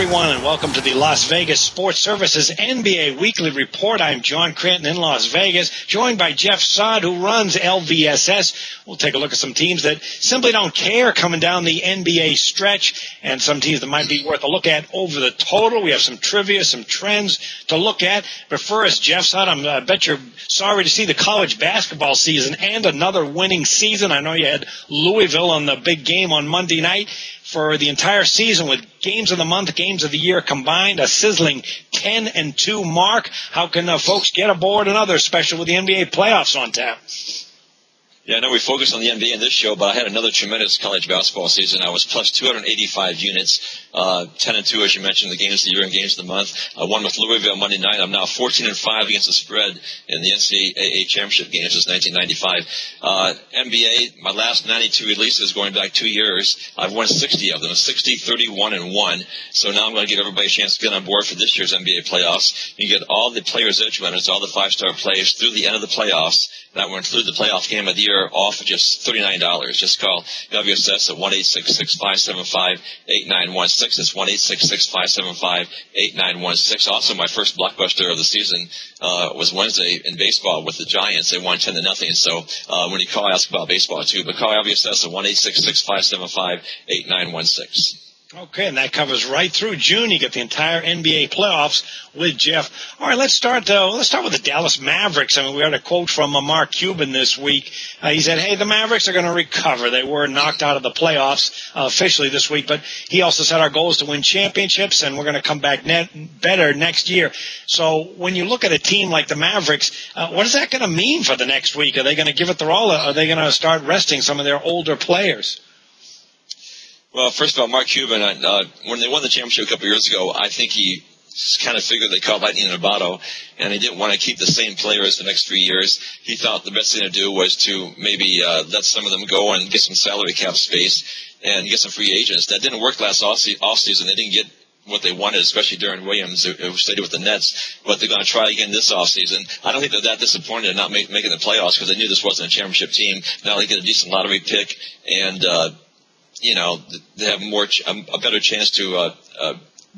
everyone, and welcome to the Las Vegas Sports Services NBA Weekly Report. I'm John Cranton in Las Vegas, joined by Jeff Saad, who runs LVSS. We'll take a look at some teams that simply don't care coming down the NBA stretch, and some teams that might be worth a look at over the total. We have some trivia, some trends to look at. But first, Jeff Saad, I bet you're sorry to see the college basketball season and another winning season. I know you had Louisville on the big game on Monday night. For the entire season, with games of the month, games of the year combined, a sizzling 10-2 mark. How can folks get aboard another special with the NBA playoffs on tap? Yeah, I know we focused on the NBA in this show, but I had another tremendous college basketball season. I was plus 285 units, 10-2, as you mentioned, the games of the year and games of the month. I won with Louisville Monday night. I'm now 14-5 against the spread in the NCAA championship games since 1995. NBA, my last 92 releases going back 2 years, I've won 60 of them, 60, 31, and 1. So now I'm going to give everybody a chance to get on board for this year's NBA playoffs. You get all the players' edge winners, all the five-star plays through the end of the playoffs. That will include the playoff game of the year off for just $39. Just call LVSS at 1-866-575-8916. It's 1-866-575-8916. Also, my first blockbuster of the season was Wednesday in baseball with the Giants. They won 10-0. So when you call, ask about baseball too. But call LVSS at 1-866-575-8916. Okay, and that covers right through June. You get the entire NBA playoffs with Jeff. All right, let's start with the Dallas Mavericks. I mean, we had a quote from Mark Cuban this week. He said, hey, the Mavericks are going to recover. They were knocked out of the playoffs officially this week, but he also said our goal is to win championships, and we're going to come back better next year. So when you look at a team like the Mavericks, what is that going to mean for the next week? Are they going to give it their all, or are they going to start resting some of their older players? Well, first of all, Mark Cuban, when they won the championship a couple of years ago, I think he kind of figured they caught lightning in a bottle, and he didn't want to keep the same players the next 3 years. He thought the best thing to do was to maybe let some of them go and get some salary cap space and get some free agents. That didn't work last offseason. They didn't get what they wanted, especially Darren Williams, who stayed with the Nets, but they're going to try again this offseason. I don't think they're that disappointed in not making the playoffs because they knew this wasn't a championship team. Now they get a decent lottery pick, and they have a better chance to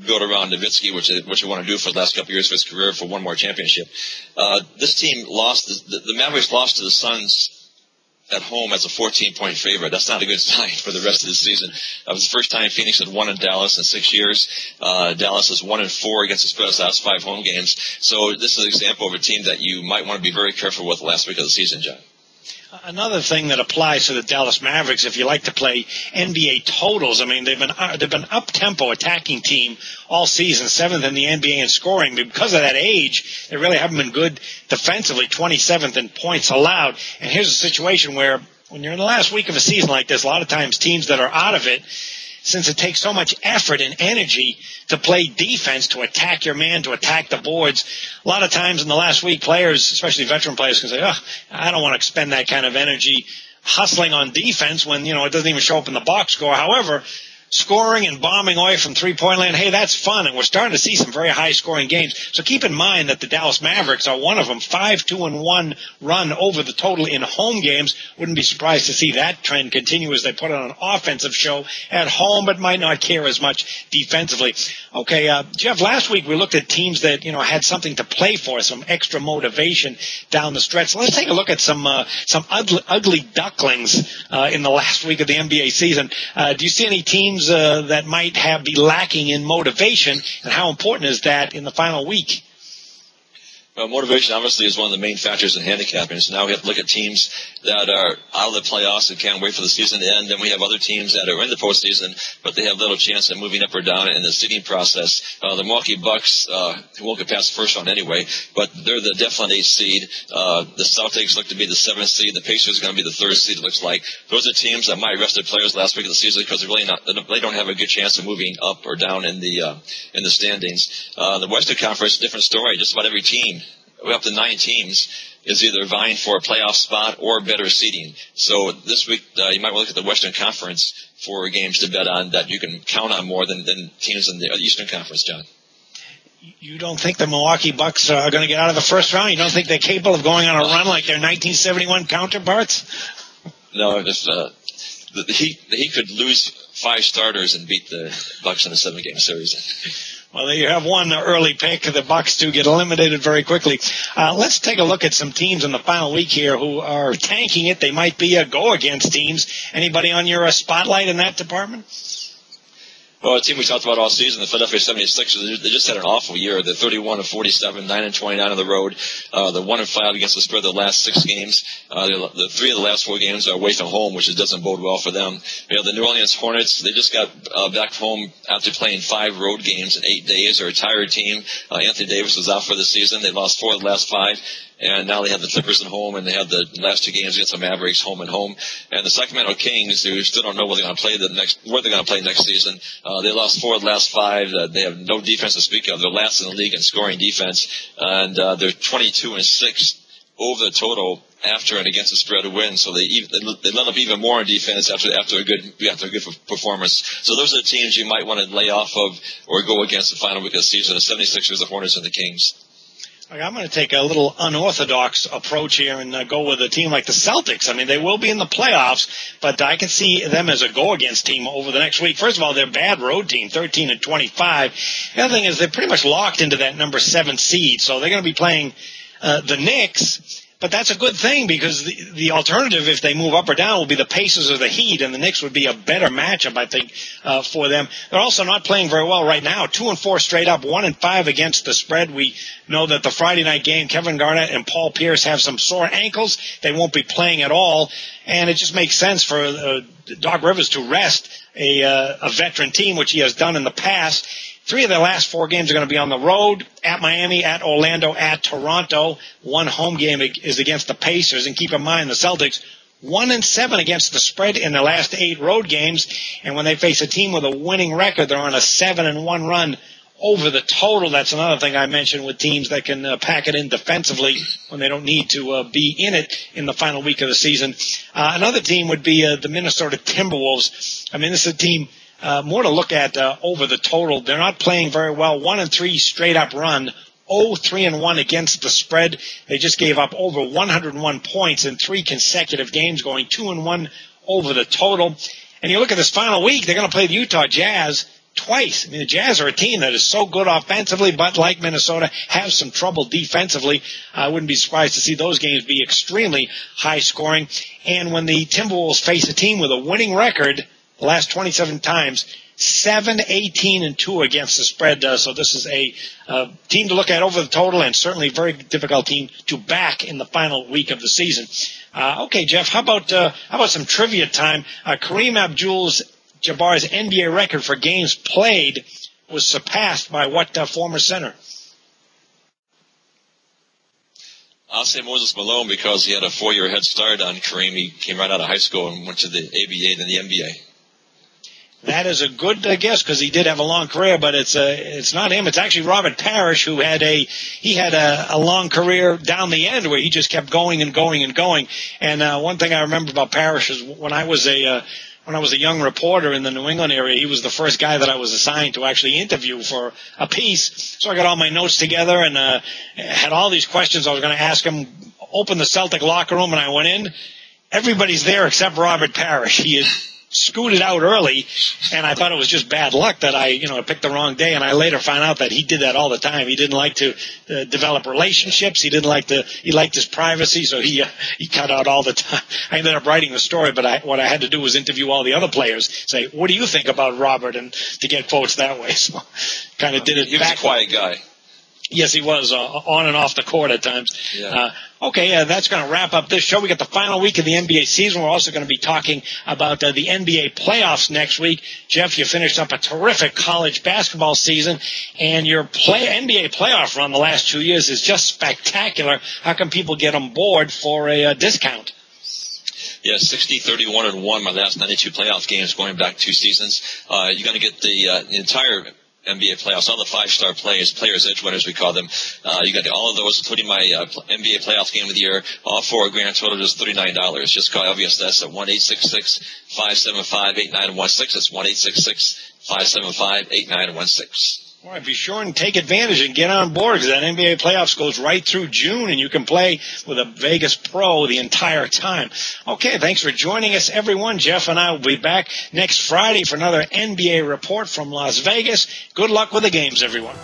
build around Nowitzki, which they want to do for the last couple of years of his career for one more championship. This team lost. The Mavericks lost to the Suns at home as a 14-point favorite. That's not a good sign for the rest of the season. That was the first time Phoenix had won in Dallas in 6 years. Dallas is 1-4 against the spread of the last 5 home games. So this is an example of a team that you might want to be very careful with the last week of the season, John. Another thing that applies to the Dallas Mavericks, if you like to play NBA totals, I mean, they've been up-tempo attacking team all season, 7th in the NBA in scoring. Because of that age, they really haven't been good defensively, 27th in points allowed. And here's a situation where when you're in the last week of a season like this, a lot of times teams that are out of it, since it takes so much effort and energy to play defense, to attack your man, to attack the boards, a lot of times in the last week, players, especially veteran players, can say, I don't want to expend that kind of energy hustling on defense when, it doesn't even show up in the box score. However, scoring and bombing away from three-point land, hey, that's fun, and we're starting to see some very high-scoring games. So keep in mind that the Dallas Mavericks are one of them, 5-2-1 run over the total in home games. Wouldn't be surprised to see that trend continue as they put on an offensive show at home, but might not care as much defensively. Okay, Jeff, last week we looked at teams that, had something to play for, some extra motivation down the stretch. Let's take a look at some ugly ducklings in the last week of the NBA season. Do you see any teams that might be lacking in motivation, and how important is that in the final week? Well, motivation obviously is one of the main factors in handicapping. So now we have to look at teams that are out of the playoffs and can't wait for the season to end. Then we have other teams that are in the postseason, but they have little chance of moving up or down in the seeding process. The Milwaukee Bucks won't get past the first round anyway, but they're the definite 8th seed. The Celtics look to be the 7th seed. The Pacers are going to be the 3rd seed, it looks like. Those are teams that might rest their players last week of the season because they don't have a good chance of moving up or down in the standings. The Western Conference, different story. Just about every team, up to 9 teams, is either vying for a playoff spot or better seeding. So this week, you might look at the Western Conference for games to bet on that you can count on more than teams in the Eastern Conference, John. You don't think the Milwaukee Bucks are going to get out of the first round? You don't think they're capable of going on a run like their 1971 counterparts? No, just the Heat could lose 5 starters and beat the Bucks in a 7-game series. Well, there you have one early pick. The Bucks do get eliminated very quickly. Let's take a look at some teams in the final week here who are tanking it. They might be go-against teams. Anybody on your spotlight in that department? Well, a team we talked about all season, the Philadelphia 76ers, they just had an awful year. They're 31-47, 9-29 on the road. They're 1-5 against the spread the last 6 games. The 3 of the last 4 games are away from home, which doesn't bode well for them. We have the New Orleans Hornets. They just got back home after playing 5 road games in 8 days. They're a tired team. Anthony Davis was out for the season. They lost 4 of the last 5. And now they have the Clippers at home, and they have the last 2 games against the Mavericks, home and home. And the Sacramento Kings, who still don't know where they're going to play next season. They lost 4 of the last 5. They have no defense to speak of. They're last in the league in scoring defense, and they're 22-6 over the total after and against the spread of wins. So they let up even more on defense after a good performance. So those are the teams you might want to lay off of or go against the final week of the season: the 76ers, the Hornets, and the Kings. I'm going to take a little unorthodox approach here and go with a team like the Celtics. I mean, they will be in the playoffs, but I can see them as a go-against team over the next week. First of all, they're a bad road team, 13-25. The other thing is they're pretty much locked into that number 7 seed, so they're going to be playing the Knicks. But that's a good thing because the alternative, if they move up or down, will be the Pacers or the Heat, and the Knicks would be a better matchup, I think, for them. They're also not playing very well right now. 2-4 straight up, 1-5 against the spread. We know that the Friday night game, Kevin Garnett and Paul Pierce have some sore ankles. They won't be playing at all, and it just makes sense for Doc Rivers to rest a veteran team, which he has done in the past. 3 of their last 4 games are going to be on the road: at Miami, at Orlando, at Toronto. 1 home game is against the Pacers. And keep in mind, the Celtics 1-7 against the spread in their last 8 road games. And when they face a team with a winning record, they're on a 7-1 run over the total. That's another thing I mentioned with teams that can pack it in defensively when they don't need to be in it in the final week of the season. Another team would be the Minnesota Timberwolves. I mean, this is a team more to look at over the total. They're not playing very well. 1-3 straight up run. 0-3-1 against the spread. They just gave up over 101 points in 3 consecutive games, going 2-1 over the total. And you look at this final week, they're going to play the Utah Jazz twice. I mean, the Jazz are a team that is so good offensively, but like Minnesota, have some trouble defensively. I wouldn't be surprised to see those games be extremely high scoring. And when the Timberwolves face a team with a winning record, the last 27 times, 7-18-2 against the spread. So this is a team to look at over the total, and certainly a very difficult team to back in the final week of the season. Okay, Jeff, how about some trivia time? Kareem Abdul-Jabbar's NBA record for games played was surpassed by what former center? I'll say Moses Malone because he had a 4-year head start on Kareem. He came right out of high school and went to the ABA, then the NBA. That is a good guess because he did have a long career, but it's not him. It's actually Robert Parrish, who had a long career down the end where he just kept going and going and going. And one thing I remember about Parrish is when I was a young reporter in the New England area, he was the first guy that I was assigned to actually interview for a piece. So I got all my notes together and had all these questions I was going to ask him. Opened the Celtic locker room and I went in. Everybody's there except Robert Parrish. He had scooted out early, and I thought it was just bad luck that I picked the wrong day. And I later found out that he did that all the time. He didn't like to develop relationships. He liked his privacy, so he cut out all the time. I ended up writing the story, but what I had to do was interview all the other players, say, "What do you think about Robert?" and to get quotes that way. So kind of did it. He was a quiet guy. Yes, he was on and off the court at times. Yeah. Okay, that's going to wrap up this show. We got the final week of the NBA season. We're also going to be talking about the NBA playoffs next week. Jeff, you finished up a terrific college basketball season, and your NBA playoff run the last 2 years is just spectacular. How can people get on board for a discount? Yeah, 60-31-1, my last 92 playoff games going back 2 seasons. You're going to get the entire NBA playoffs, all the 5-star players edge winners we call them. You got all of those, including my NBA playoff game of the year. All for a grand total just $39. Just call LVSS at 1-866-575-8916. It's 1-866-575-8916. All right, be sure and take advantage and get on board, because that NBA playoffs goes right through June, and you can play with a Vegas pro the entire time. Okay, thanks for joining us, everyone. Jeff and I will be back next Friday for another NBA report from Las Vegas. Good luck with the games, everyone.